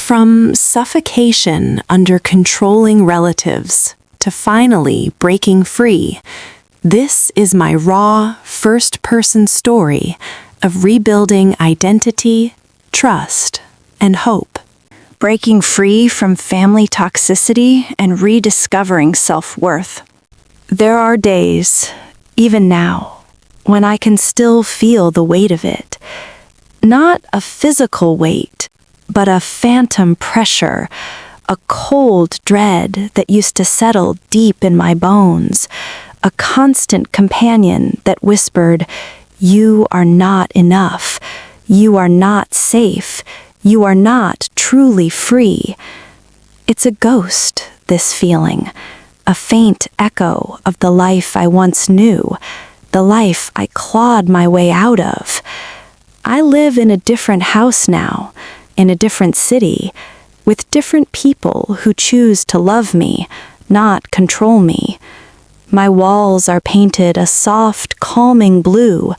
From suffocation under controlling relatives to finally breaking free, this is my raw, first-person story of rebuilding identity, trust, and hope. Breaking free from family toxicity and rediscovering self-worth. There are days, even now, when I can still feel the weight of it. Not a physical weight, but a phantom pressure, a cold dread that used to settle deep in my bones, a constant companion that whispered, "You are not enough. You are not safe. You are not truly free." It's a ghost, this feeling, a faint echo of the life I once knew, the life I clawed my way out of. I live in a different house now, in a different city, with different people who choose to love me, not control me. My walls are painted a soft, calming blue,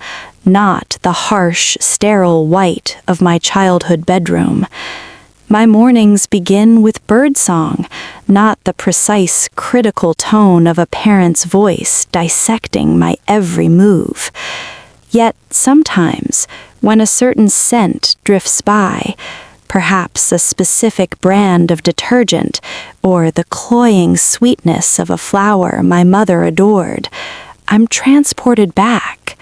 not the harsh, sterile white of my childhood bedroom. My mornings begin with birdsong, not the precise, critical tone of a parent's voice dissecting my every move. Yet sometimes, when a certain scent drifts by, perhaps a specific brand of detergent, or the cloying sweetness of a flower my mother adored, I'm transported back.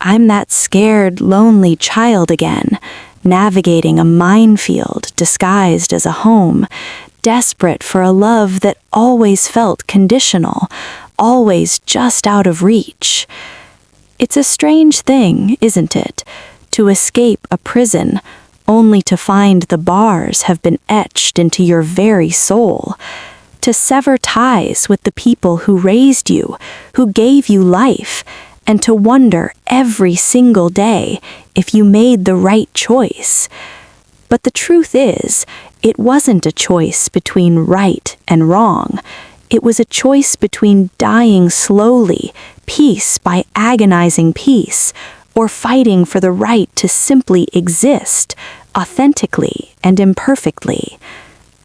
I'm that scared, lonely child again, navigating a minefield disguised as a home, desperate for a love that always felt conditional, always just out of reach. It's a strange thing, isn't it, to escape a prison only to find the bars have been etched into your very soul, to sever ties with the people who raised you, who gave you life, and to wonder every single day if you made the right choice. But the truth is, it wasn't a choice between right and wrong. It was a choice between dying slowly, piece by agonizing piece, or fighting for the right to simply exist, authentically and imperfectly.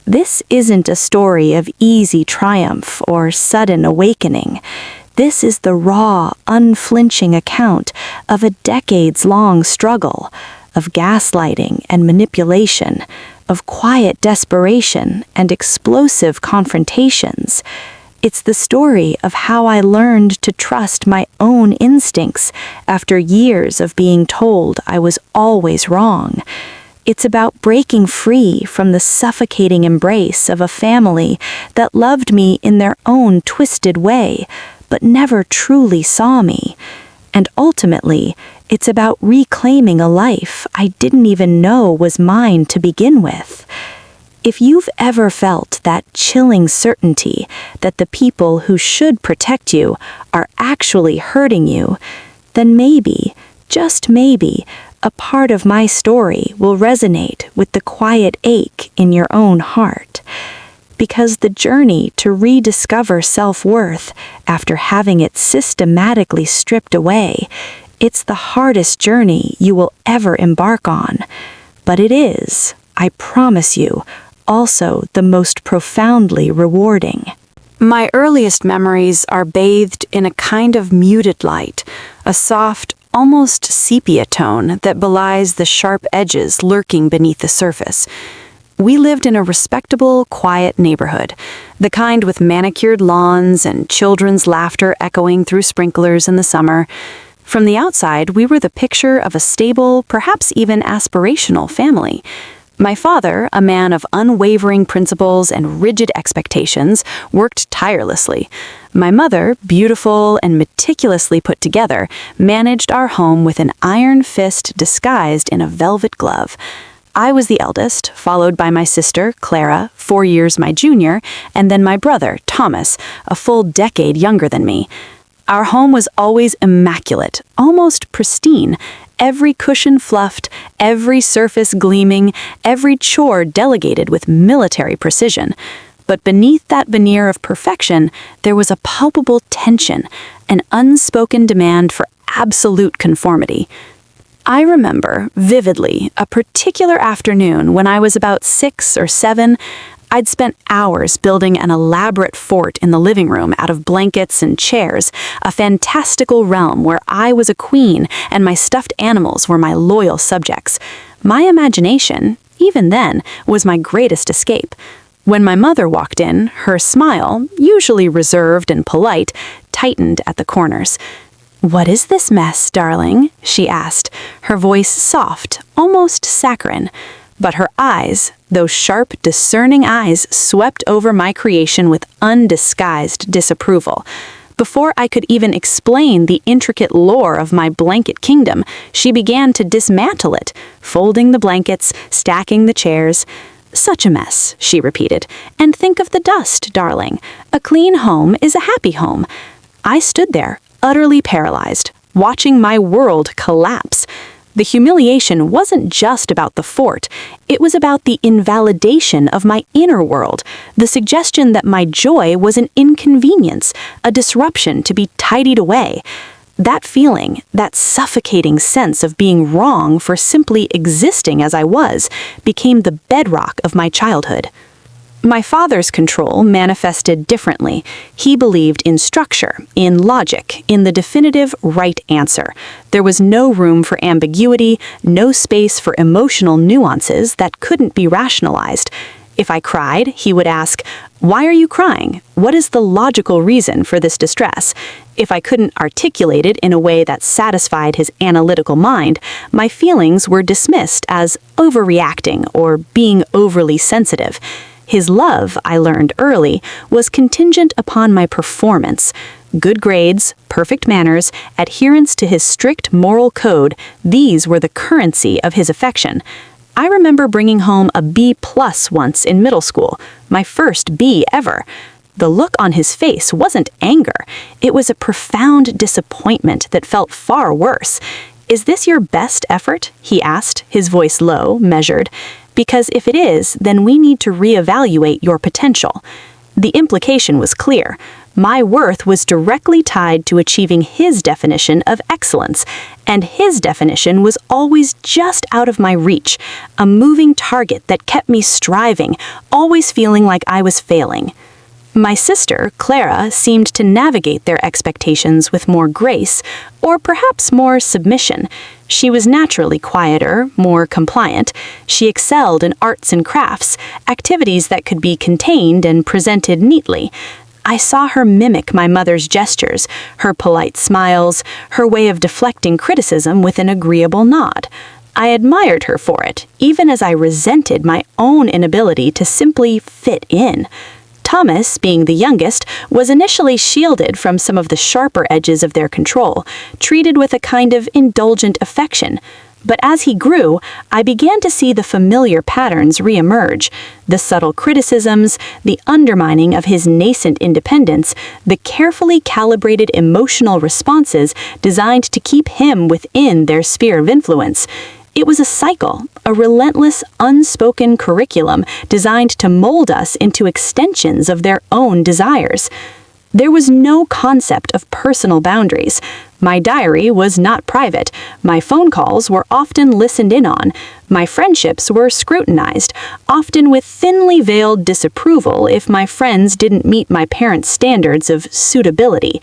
This isn't a story of easy triumph or sudden awakening. This is the raw, unflinching account of a decades-long struggle, of gaslighting and manipulation, of quiet desperation and explosive confrontations. It's the story of how I learned to trust my own instincts after years of being told I was always wrong. It's about breaking free from the suffocating embrace of a family that loved me in their own twisted way, but never truly saw me. And ultimately, it's about reclaiming a life I didn't even know was mine to begin with. If you've ever felt that chilling certainty that the people who should protect you are actually hurting you, then maybe, just maybe, a part of my story will resonate with the quiet ache in your own heart. Because the journey to rediscover self-worth after having it systematically stripped away, it's the hardest journey you will ever embark on. But it is, I promise you, also the most profoundly rewarding. My earliest memories are bathed in a kind of muted light, a soft, almost sepia tone that belies the sharp edges lurking beneath the surface. We lived in a respectable, quiet neighborhood, the kind with manicured lawns and children's laughter echoing through sprinklers in the summer. From the outside, we were the picture of a stable, perhaps even aspirational family. My father, a man of unwavering principles and rigid expectations, worked tirelessly. My mother, beautiful and meticulously put together, managed our home with an iron fist disguised in a velvet glove. I was the eldest, followed by my sister, Clara, 4 years my junior, and then my brother, Thomas, a full decade younger than me. Our home was always immaculate, almost pristine, every cushion fluffed, every surface gleaming, every chore delegated with military precision. But beneath that veneer of perfection, there was a palpable tension, an unspoken demand for absolute conformity. I remember vividly a particular afternoon when I was about 6 or 7. I'd spent hours building an elaborate fort in the living room out of blankets and chairs, a fantastical realm where I was a queen and my stuffed animals were my loyal subjects. My imagination, even then, was my greatest escape. When my mother walked in, her smile, usually reserved and polite, tightened at the corners. "What is this mess, darling?" she asked, her voice soft, almost saccharine. But her eyes, those sharp, discerning eyes, swept over my creation with undisguised disapproval. Before I could even explain the intricate lore of my blanket kingdom, she began to dismantle it, folding the blankets, stacking the chairs. "Such a mess," she repeated. "And think of the dust, darling. A clean home is a happy home." I stood there, utterly paralyzed, watching my world collapse. The humiliation wasn't just about the fort. It was about the invalidation of my inner world, the suggestion that my joy was an inconvenience, a disruption to be tidied away. That feeling, that suffocating sense of being wrong for simply existing as I was, became the bedrock of my childhood. My father's control manifested differently. He believed in structure, in logic, in the definitive right answer. There was no room for ambiguity, no space for emotional nuances that couldn't be rationalized. If I cried, he would ask, "Why are you crying? What is the logical reason for this distress?" If I couldn't articulate it in a way that satisfied his analytical mind, my feelings were dismissed as overreacting or being overly sensitive. His love, I learned early, was contingent upon my performance. Good grades, perfect manners, adherence to his strict moral code, these were the currency of his affection. I remember bringing home a B+ once in middle school, my first B ever. The look on his face wasn't anger. It was a profound disappointment that felt far worse. "Is this your best effort?" he asked, his voice low, measured. "Because if it is, then we need to reevaluate your potential." The implication was clear. My worth was directly tied to achieving his definition of excellence, and his definition was always just out of my reach, a moving target that kept me striving, always feeling like I was failing. My sister, Clara, seemed to navigate their expectations with more grace, or perhaps more submission. She was naturally quieter, more compliant. She excelled in arts and crafts, activities that could be contained and presented neatly. I saw her mimic my mother's gestures, her polite smiles, her way of deflecting criticism with an agreeable nod. I admired her for it, even as I resented my own inability to simply fit in. Thomas, being the youngest, was initially shielded from some of the sharper edges of their control, treated with a kind of indulgent affection. But as he grew, I began to see the familiar patterns reemerge, the subtle criticisms, the undermining of his nascent independence, the carefully calibrated emotional responses designed to keep him within their sphere of influence. It was a cycle, a relentless, unspoken curriculum designed to mold us into extensions of their own desires. There was no concept of personal boundaries. My diary was not private. My phone calls were often listened in on. My friendships were scrutinized, often with thinly veiled disapproval if my friends didn't meet my parents' standards of suitability.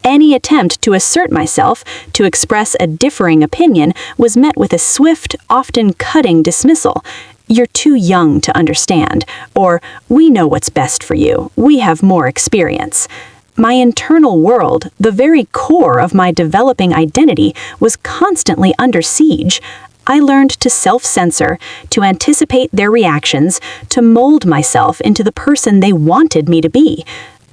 Any attempt to assert myself, to express a differing opinion, was met with a swift, often cutting dismissal. "You're too young to understand," or "We know what's best for you. We have more experience." My internal world, the very core of my developing identity, was constantly under siege. I learned to self-censor, to anticipate their reactions, to mold myself into the person they wanted me to be.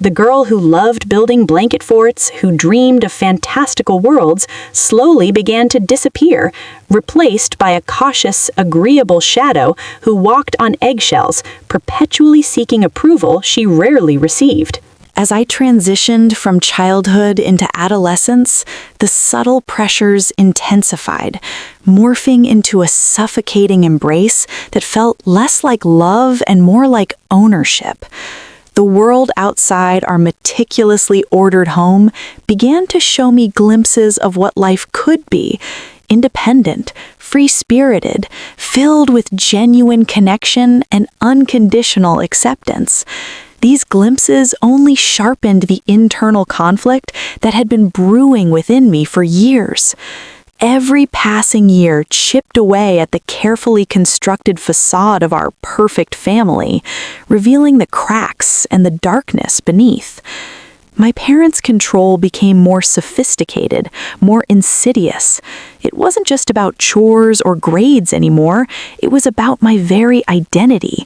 The girl who loved building blanket forts, who dreamed of fantastical worlds, slowly began to disappear, replaced by a cautious, agreeable shadow who walked on eggshells, perpetually seeking approval she rarely received. As I transitioned from childhood into adolescence, the subtle pressures intensified, morphing into a suffocating embrace that felt less like love and more like ownership. The world outside our meticulously ordered home began to show me glimpses of what life could be, independent, free-spirited, filled with genuine connection and unconditional acceptance. These glimpses only sharpened the internal conflict that had been brewing within me for years. Every passing year chipped away at the carefully constructed facade of our perfect family, revealing the cracks and the darkness beneath. My parents' control became more sophisticated, more insidious. It wasn't just about chores or grades anymore, it was about my very identity.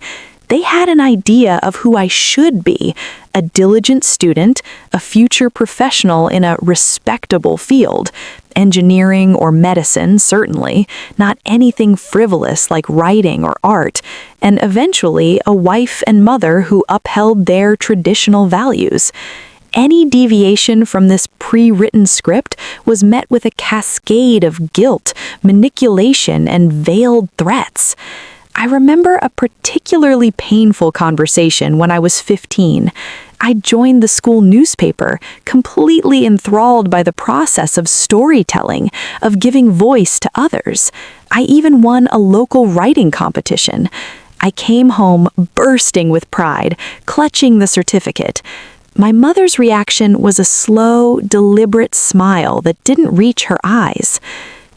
They had an idea of who I should be, a diligent student, a future professional in a respectable field, engineering or medicine, certainly, not anything frivolous like writing or art, and eventually a wife and mother who upheld their traditional values. Any deviation from this pre-written script was met with a cascade of guilt, manipulation, and veiled threats. I remember a particularly painful conversation when I was 15. I joined the school newspaper, completely enthralled by the process of storytelling, of giving voice to others. I even won a local writing competition. I came home bursting with pride, clutching the certificate. My mother's reaction was a slow, deliberate smile that didn't reach her eyes.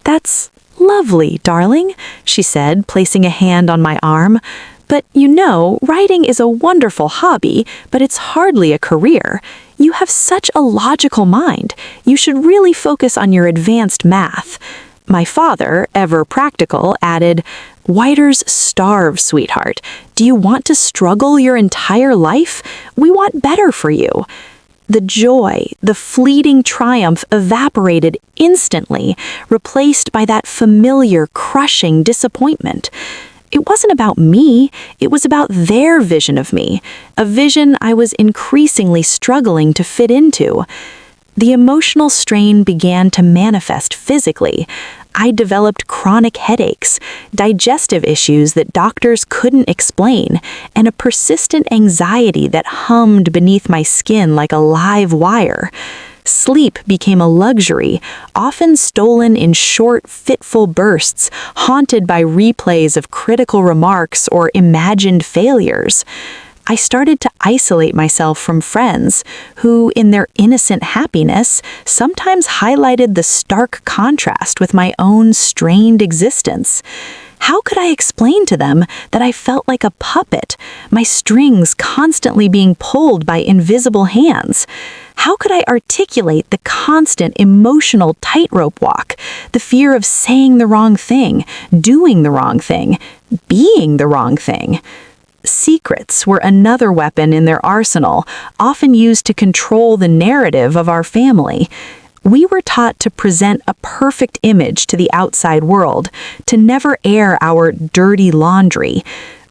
"That's lovely, darling," she said, placing a hand on my arm. "But you know, writing is a wonderful hobby, but it's hardly a career. You have such a logical mind. You should really focus on your advanced math." My father, ever practical, added, "Writers starve, sweetheart. Do you want to struggle your entire life? We want better for you." The joy, the fleeting triumph evaporated instantly, replaced by that familiar, crushing disappointment. It wasn't about me, it was about their vision of me, a vision I was increasingly struggling to fit into. The emotional strain began to manifest physically. I developed chronic headaches, digestive issues that doctors couldn't explain, and a persistent anxiety that hummed beneath my skin like a live wire. Sleep became a luxury, often stolen in short, fitful bursts, haunted by replays of critical remarks or imagined failures. I started to isolate myself from friends who, in their innocent happiness, sometimes highlighted the stark contrast with my own strained existence. How could I explain to them that I felt like a puppet, my strings constantly being pulled by invisible hands? How could I articulate the constant emotional tightrope walk, the fear of saying the wrong thing, doing the wrong thing, being the wrong thing? Secrets were another weapon in their arsenal, often used to control the narrative of our family. We were taught to present a perfect image to the outside world, to never air our dirty laundry.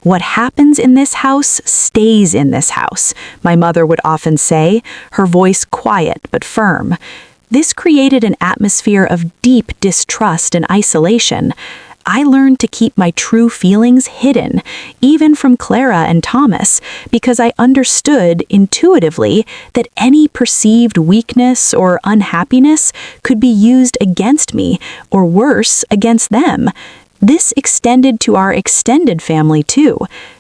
"What happens in this house stays in this house," my mother would often say, her voice quiet but firm. This created an atmosphere of deep distrust and isolation. I learned to keep my true feelings hidden, even from Clara and Thomas, because I understood intuitively that any perceived weakness or unhappiness could be used against me, or worse, against them. This extended to our extended family too.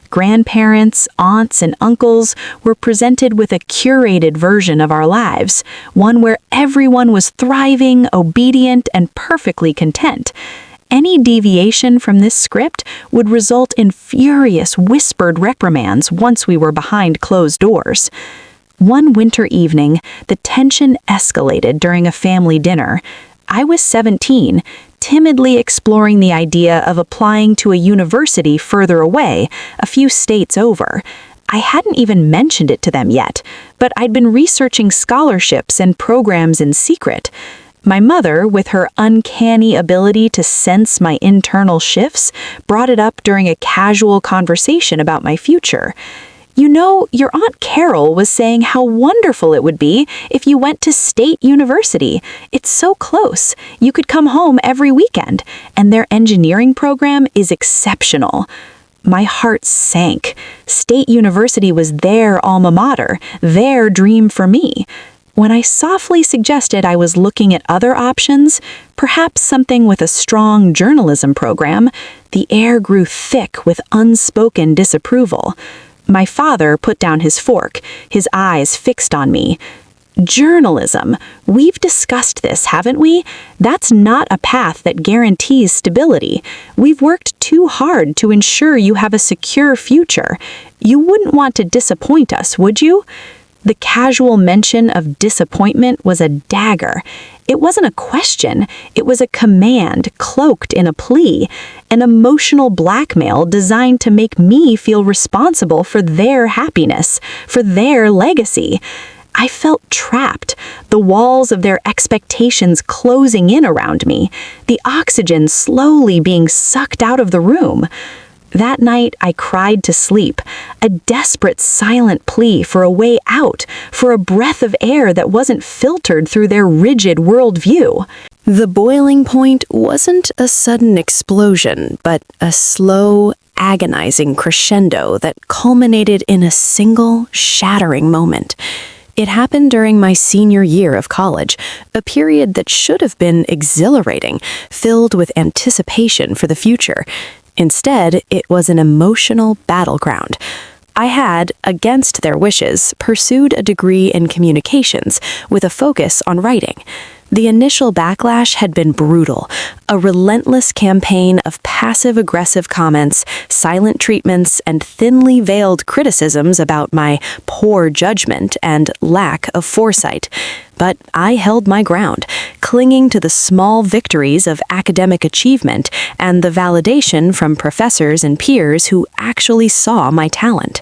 Grandparents, aunts, and uncles were presented with a curated version of our lives, one where everyone was thriving, obedient, and perfectly content. Any deviation from this script would result in furious, whispered reprimands once we were behind closed doors. One winter evening, the tension escalated during a family dinner. I was 17, timidly exploring the idea of applying to a university further away, a few states over. I hadn't even mentioned it to them yet, but I'd been researching scholarships and programs in secret. My mother, with her uncanny ability to sense my internal shifts, brought it up during a casual conversation about my future. "You know, your Aunt Carol was saying how wonderful it would be if you went to State University. It's so close. You could come home every weekend, and their engineering program is exceptional." My heart sank. State University was their alma mater, their dream for me. When I softly suggested I was looking at other options, Perhaps something with a strong journalism program. The air grew thick with unspoken disapproval. My father put down his fork, his eyes fixed on me. Journalism. We've discussed this, haven't we? That's not a path that guarantees stability. We've worked too hard to ensure you have a secure future. You wouldn't want to disappoint us, would you? The casual mention of disappointment was a dagger. It wasn't a question, it was a command cloaked in a plea, an emotional blackmail designed to make me feel responsible for their happiness, for their legacy. I felt trapped, the walls of their expectations closing in around me, the oxygen slowly being sucked out of the room. That night, I cried to sleep, a desperate silent plea for a way out, for a breath of air that wasn't filtered through their rigid worldview. The boiling point wasn't a sudden explosion, but a slow, agonizing crescendo that culminated in a single, shattering moment. It happened during my senior year of college, a period that should have been exhilarating, filled with anticipation for the future. Instead, it was an emotional battleground. I had, against their wishes, pursued a degree in communications with a focus on writing. The initial backlash had been brutal, a relentless campaign of passive-aggressive comments, silent treatments, and thinly veiled criticisms about my poor judgment and lack of foresight. But I held my ground, clinging to the small victories of academic achievement and the validation from professors and peers who actually saw my talent.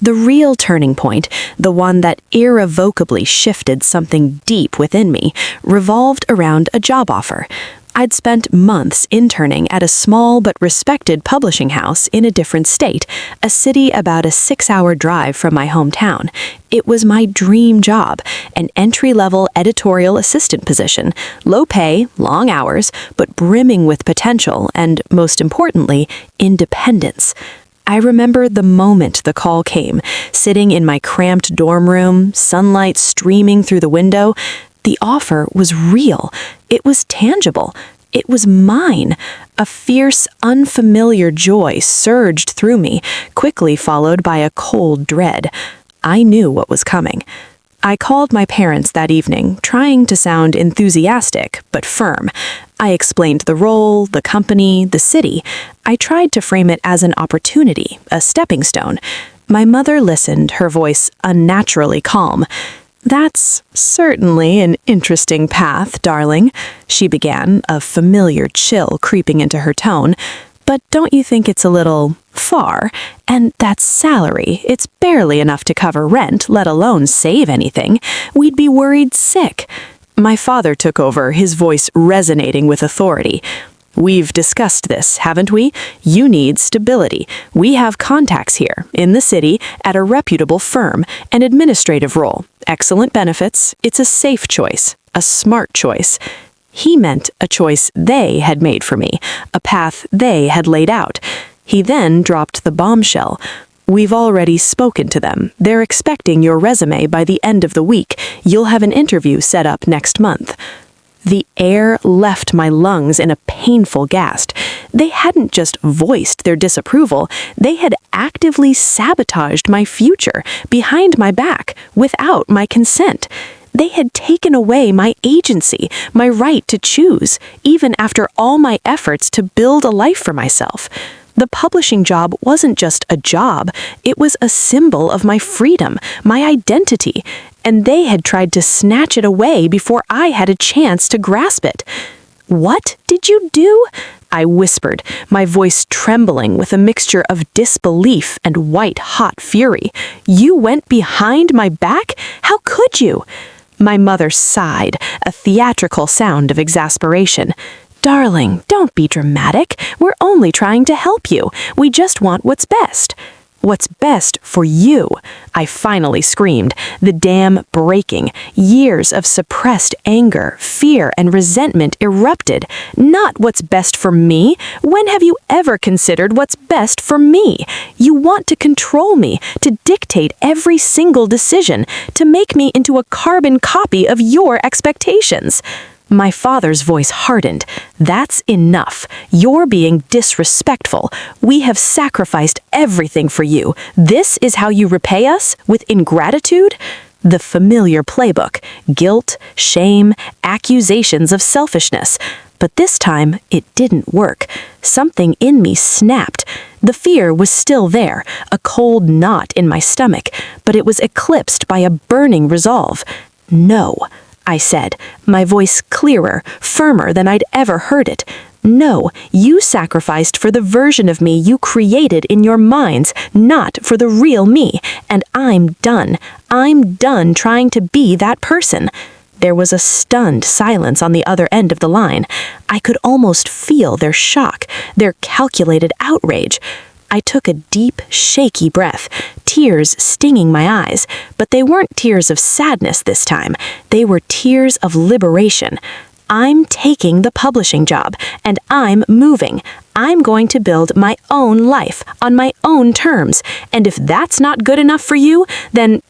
The real turning point, the one that irrevocably shifted something deep within me, revolved around a job offer. I'd spent months interning at a small but respected publishing house in a different state, a city about a 6-hour drive from my hometown. It was my dream job, an entry-level editorial assistant position, low pay, long hours, but brimming with potential and, most importantly, independence. I remember the moment the call came, sitting in my cramped dorm room, sunlight streaming through the window. The offer was real. It was tangible. It was mine. A fierce, unfamiliar joy surged through me, quickly followed by a cold dread. I knew what was coming. I called my parents that evening, trying to sound enthusiastic but firm. I explained the role, the company, the city. I tried to frame it as an opportunity, a stepping stone. My mother listened, her voice unnaturally calm. "That's certainly an interesting path, darling," she began, a familiar chill creeping into her tone. "But don't you think it's a little far? And that salary, it's barely enough to cover rent, let alone save anything. We'd be worried sick." My father took over, his voice resonating with authority. "We've discussed this, haven't we? You need stability. We have contacts here, in the city, at a reputable firm, an administrative role, excellent benefits. It's a safe choice, a smart choice." He meant a choice they had made for me, a path they had laid out. He then dropped the bombshell. "We've already spoken to them. They're expecting your resume by the end of the week. You'll have an interview set up next month." The air left my lungs in a painful gasp. They hadn't just voiced their disapproval, they had actively sabotaged my future, behind my back, without my consent. They had taken away my agency, my right to choose, even after all my efforts to build a life for myself. The publishing job wasn't just a job, it was a symbol of my freedom, my identity, and they had tried to snatch it away before I had a chance to grasp it. "What did you do?" I whispered, my voice trembling with a mixture of disbelief and white-hot fury. "You went behind my back? How could you?" My mother sighed, a theatrical sound of exasperation. "Darling, don't be dramatic. We're only trying to help you. We just want what's best." "What's best for you?" I finally screamed, the dam breaking. Years of suppressed anger, fear, and resentment erupted. "Not what's best for me. When have you ever considered what's best for me? You want to control me, to dictate every single decision, to make me into a carbon copy of your expectations." My father's voice hardened. "That's enough. You're being disrespectful. We have sacrificed everything for you. This is how you repay us? With ingratitude?" The familiar playbook: guilt, shame, accusations of selfishness. But this time, it didn't work. Something in me snapped. The fear was still there, a cold knot in my stomach, but it was eclipsed by a burning resolve. "No," I said, my voice clearer, firmer than I'd ever heard it. "No, you sacrificed for the version of me you created in your minds, not for the real me, and I'm done. I'm done trying to be that person." There was a stunned silence on the other end of the line. I could almost feel their shock, their calculated outrage. I took a deep, shaky breath, tears stinging my eyes, but they weren't tears of sadness this time. They were tears of liberation. I'm taking the publishing job, and I'm moving. I'm going to build my own life on my own terms, and if that's not good enough for you, then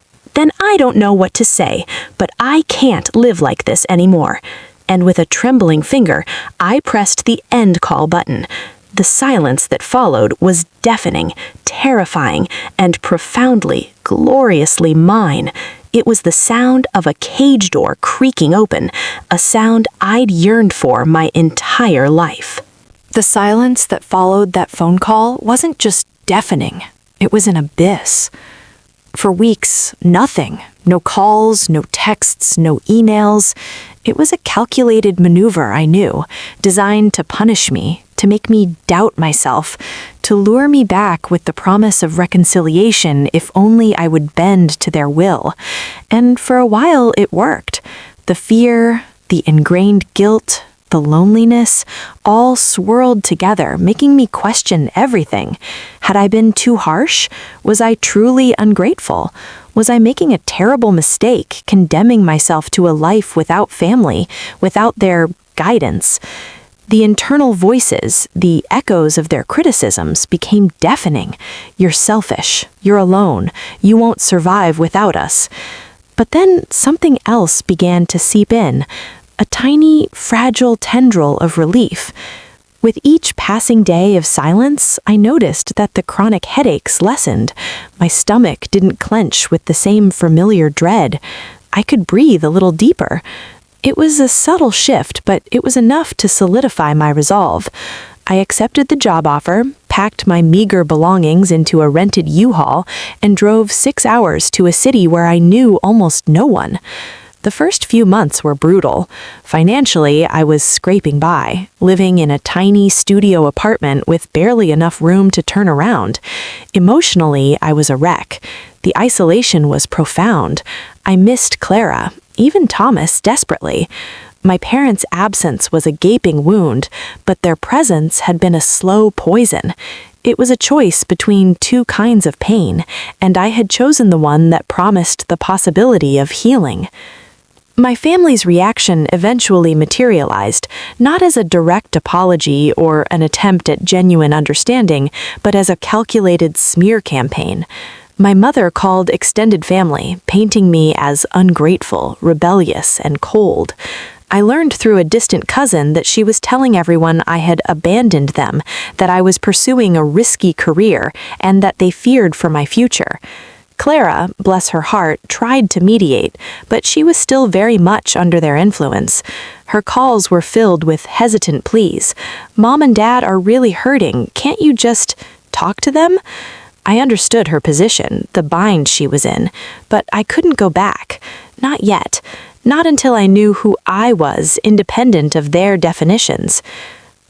I don't know what to say, but I can't live like this anymore. And with a trembling finger, I pressed the end call button. The silence that followed was deafening, terrifying, and profoundly, gloriously mine. It was the sound of a cage door creaking open, a sound I'd yearned for my entire life. The silence that followed that phone call wasn't just deafening, it was an abyss. For weeks, nothing. No calls, no texts, no emails. It was a calculated maneuver, I knew, designed to punish me, to make me doubt myself, to lure me back with the promise of reconciliation if only I would bend to their will. And for a while it worked. The fear, the ingrained guilt, the loneliness, all swirled together, making me question everything. Had I been too harsh? Was I truly ungrateful? Was I making a terrible mistake, condemning myself to a life without family, without their guidance? The internal voices, the echoes of their criticisms, became deafening. "You're selfish. You're alone. You won't survive without us." But then something else began to seep in. A tiny, fragile tendril of relief. With each passing day of silence, I noticed that the chronic headaches lessened. My stomach didn't clench with the same familiar dread. I could breathe a little deeper. It was a subtle shift, but it was enough to solidify my resolve. I accepted the job offer, packed my meager belongings into a rented U-Haul, and drove 6 hours to a city where I knew almost no one. The first few months were brutal. Financially, I was scraping by, living in a tiny studio apartment with barely enough room to turn around. Emotionally, I was a wreck. The isolation was profound. I missed Clara, even Thomas, desperately. My parents' absence was a gaping wound, but their presence had been a slow poison. It was a choice between two kinds of pain, and I had chosen the one that promised the possibility of healing. My family's reaction eventually materialized, not as a direct apology or an attempt at genuine understanding, but as a calculated smear campaign. My mother called extended family, painting me as ungrateful, rebellious, and cold. I learned through a distant cousin that she was telling everyone I had abandoned them, that I was pursuing a risky career, and that they feared for my future. Clara, bless her heart, tried to mediate, but she was still very much under their influence. Her calls were filled with hesitant pleas. "Mom and Dad are really hurting. Can't you just talk to them?" I understood her position, the bind she was in, but I couldn't go back. Not yet. Not until I knew who I was, independent of their definitions.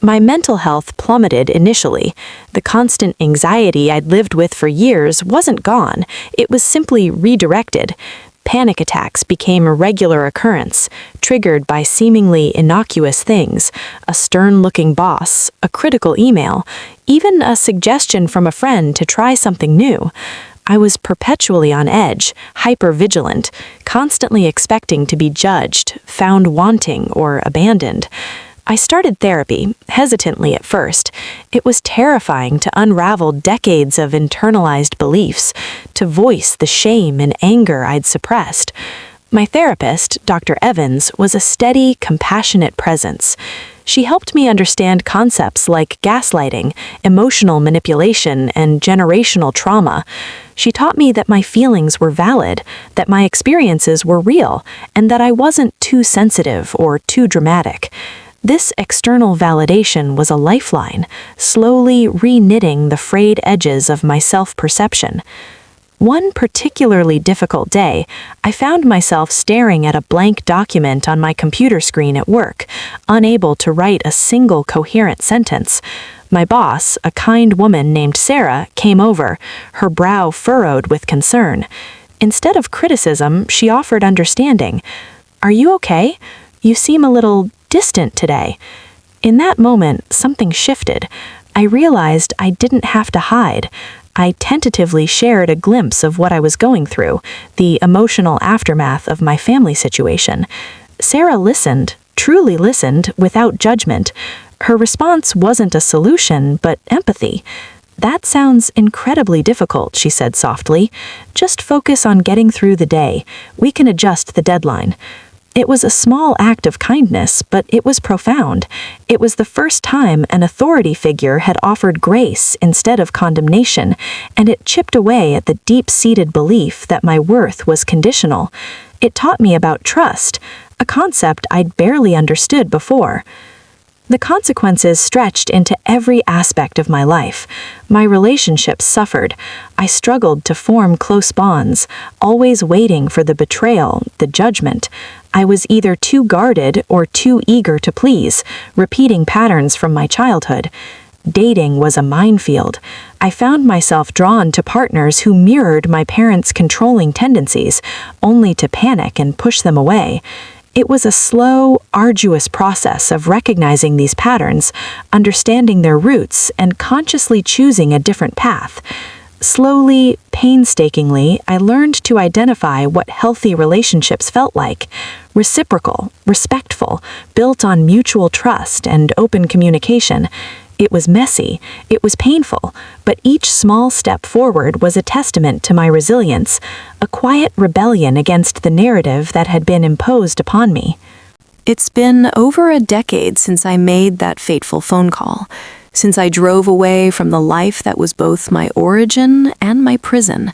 My mental health plummeted initially. The constant anxiety I'd lived with for years wasn't gone. It was simply redirected. Panic attacks became a regular occurrence, triggered by seemingly innocuous things: a stern-looking boss, a critical email, even a suggestion from a friend to try something new. I was perpetually on edge, hyper-vigilant, constantly expecting to be judged, found wanting, or abandoned. I started therapy, hesitantly at first. It was terrifying to unravel decades of internalized beliefs, to voice the shame and anger I'd suppressed. My therapist, Dr. Evans, was a steady, compassionate presence. She helped me understand concepts like gaslighting, emotional manipulation, and generational trauma. She taught me that my feelings were valid, that my experiences were real, and that I wasn't too sensitive or too dramatic. This external validation was a lifeline, slowly re-knitting the frayed edges of my self-perception. One particularly difficult day, I found myself staring at a blank document on my computer screen at work, unable to write a single coherent sentence. My boss, a kind woman named Sarah, came over, her brow furrowed with concern. Instead of criticism, she offered understanding. "Are you okay? You seem a little distant today." In that moment, something shifted. I realized I didn't have to hide. I tentatively shared a glimpse of what I was going through, the emotional aftermath of my family situation. Sarah listened, truly listened, without judgment. Her response wasn't a solution, but empathy. "That sounds incredibly difficult," she said softly. "Just focus on getting through the day. We can adjust the deadline." It was a small act of kindness, but it was profound. It was the first time an authority figure had offered grace instead of condemnation, and it chipped away at the deep-seated belief that my worth was conditional. It taught me about trust, a concept I'd barely understood before. The consequences stretched into every aspect of my life. My relationships suffered. I struggled to form close bonds, always waiting for the betrayal, the judgment. I was either too guarded or too eager to please, repeating patterns from my childhood. Dating was a minefield. I found myself drawn to partners who mirrored my parents' controlling tendencies, only to panic and push them away. It was a slow, arduous process of recognizing these patterns, understanding their roots, and consciously choosing a different path. Slowly, painstakingly, I learned to identify what healthy relationships felt like: reciprocal, respectful, built on mutual trust and open communication. It was messy, it was painful, but each small step forward was a testament to my resilience, a quiet rebellion against the narrative that had been imposed upon me. It's been over a decade since I made that fateful phone call, since I drove away from the life that was both my origin and my prison.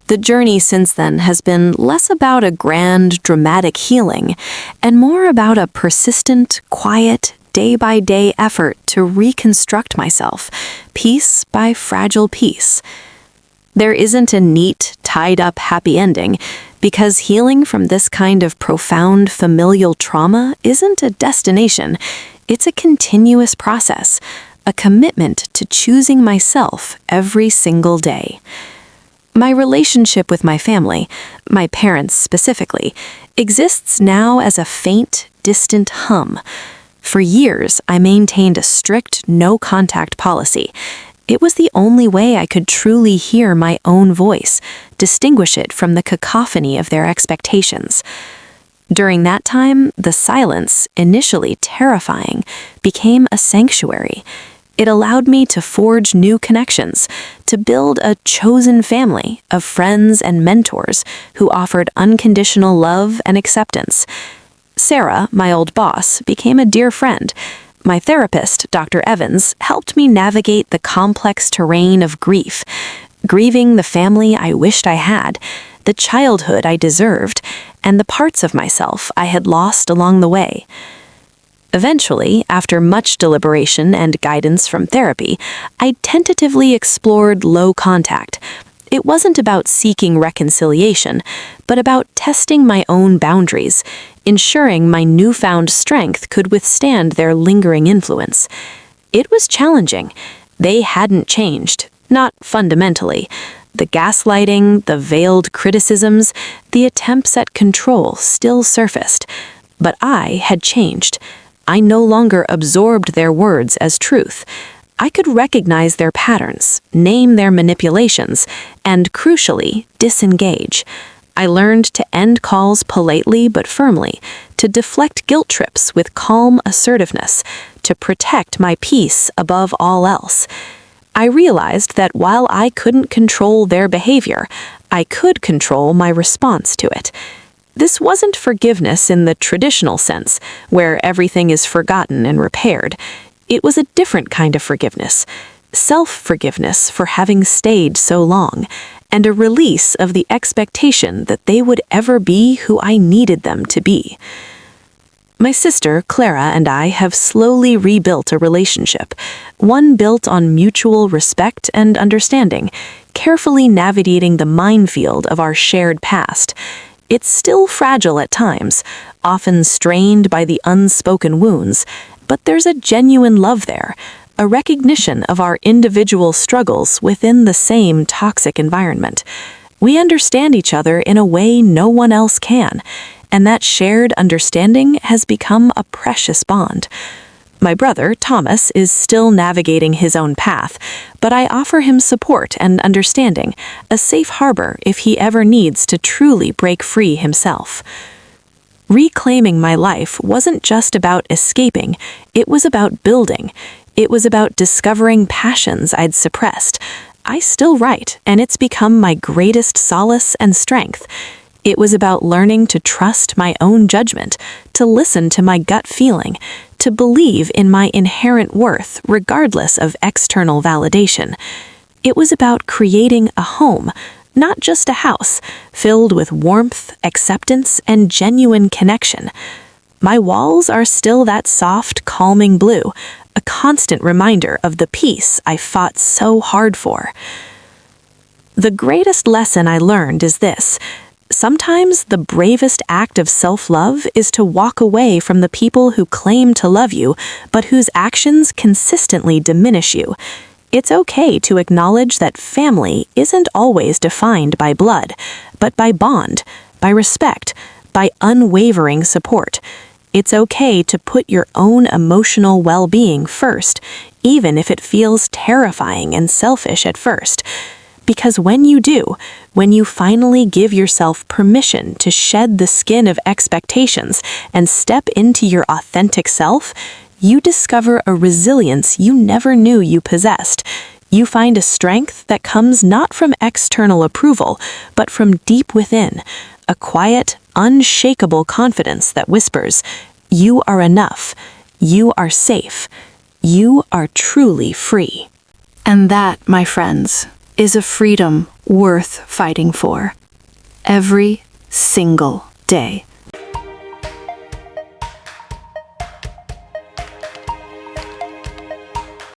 The journey since then has been less about a grand, dramatic healing, and more about a persistent, quiet, day-by-day effort to reconstruct myself, piece by fragile piece. There isn't a neat, tied-up happy ending, because healing from this kind of profound familial trauma isn't a destination. It's a continuous process, a commitment to choosing myself every single day. My relationship with my family, my parents specifically, exists now as a faint, distant hum. For years, I maintained a strict no-contact policy. It was the only way I could truly hear my own voice, distinguish it from the cacophony of their expectations. During that time, the silence, initially terrifying, became a sanctuary. It allowed me to forge new connections, to build a chosen family of friends and mentors who offered unconditional love and acceptance. Sarah, my old boss, became a dear friend. My therapist, Dr. Evans, helped me navigate the complex terrain of grief, grieving the family I wished I had, the childhood I deserved, and the parts of myself I had lost along the way. Eventually, after much deliberation and guidance from therapy, I tentatively explored low contact. It wasn't about seeking reconciliation, but about testing my own boundaries, ensuring my newfound strength could withstand their lingering influence. It was challenging. They hadn't changed, not fundamentally. The gaslighting, the veiled criticisms, the attempts at control still surfaced. But I had changed. I no longer absorbed their words as truth. I could recognize their patterns, name their manipulations, and, crucially, disengage. I learned to end calls politely but firmly, to deflect guilt trips with calm assertiveness, to protect my peace above all else. I realized that while I couldn't control their behavior, I could control my response to it. This This wasn't forgiveness in the traditional sense, where everything is forgotten and repaired. It was a different kind of forgiveness. Self-forgiveness for having stayed so long, and a release of the expectation that they would ever be who I needed them to be. My sister, Clara, and I have slowly rebuilt a relationship, one built on mutual respect and understanding, carefully navigating the minefield of our shared past. It's still fragile at times, often strained by the unspoken wounds, but there's a genuine love there, a recognition of our individual struggles within the same toxic environment. We understand each other in a way no one else can, and that shared understanding has become a precious bond. My brother, Thomas, is still navigating his own path, but I offer him support and understanding, a safe harbor if he ever needs to truly break free himself. Reclaiming my life wasn't just about escaping, it was about building. It was about discovering passions I'd suppressed. I still write, and it's become my greatest solace and strength. It was about learning to trust my own judgment, to listen to my gut feeling, to believe in my inherent worth regardless of external validation. It was about creating a home, not just a house, filled with warmth, acceptance, and genuine connection. My walls are still that soft, calming blue, a constant reminder of the peace I fought so hard for. The greatest lesson I learned is this: sometimes the bravest act of self-love is to walk away from the people who claim to love you, but whose actions consistently diminish you. It's okay to acknowledge that family isn't always defined by blood, but by bond, by respect, by unwavering support. It's okay to put your own emotional well-being first, even if it feels terrifying and selfish at first. Because when you do, when you finally give yourself permission to shed the skin of expectations and step into your authentic self, you discover a resilience you never knew you possessed. You find a strength that comes not from external approval, but from deep within, a quiet, unshakable confidence that whispers, "You are enough. You are safe. You are truly free." And that, my friends, is a freedom worth fighting for. Every single day.